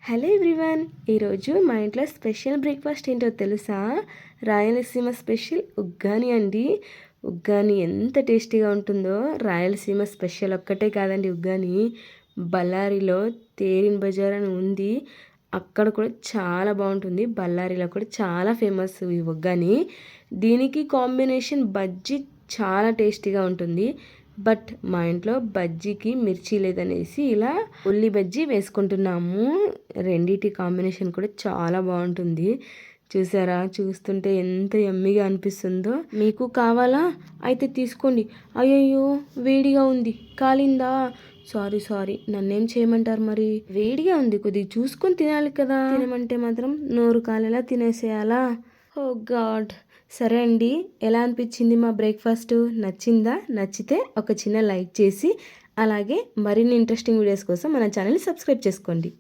Hello everyone, ఈరోజు మా ఇంట్లో స్పెషల్ బ్రేక్ఫాస్ట్ ఏంటో తెలుసా? రాయలసీమ స్పెషల్ ఉగ్గాని అండి. ఉగ్గాని ఎంత టేస్టీగా ఉంటుందో. రాయలసీమ స్పెషల్ ఒక్కటే కాదండి ఉగ్గాని. బళ్ళారిలో తేరిన్ బజార్ అని ఉంది, అక్కడ కూడా చాలా బాగుంటుంది. బళ్ళారిలో కూడా చాలా ఫేమస్ ఈ ఉగ్గాని. దీనికి కాంబినేషన్ బజ్జీ చాలా టేస్టీగా ఉంటుంది. బట్ మా ఇంట్లో బజ్జీకి మిర్చి లేదనేసి ఇలా ఉల్లి బజ్జీ వేసుకుంటున్నాము. రెండిటి కాంబినేషన్ కూడా చాలా బాగుంటుంది. చూసారా, చూస్తుంటే ఎంత యమ్మీగా అనిపిస్తుందో. మీకు కావాలా? అయితే తీసుకోండి. అయ్యయ్యో, వేడిగా ఉంది, కాలిందా? సారీ, నన్నేం చేయమంటారు మరి? వేడిగా ఉంది, కొద్దిగా చూసుకొని తినాలి కదా. తినమంటే మాత్రం నోరు కాలేలా తినేసేయాలా? ఓ గాడ్. సరే అండి, ఎలా అనిపించింది మా బ్రేక్ఫాస్ట్? నచ్చిందా? నచ్చితే ఒక చిన్న లైక్ చేసి, అలాగే మరిన్ని ఇంట్రెస్టింగ్ వీడియోస్ కోసం మన ఛానల్ని సబ్స్క్రైబ్ చేసుకోండి.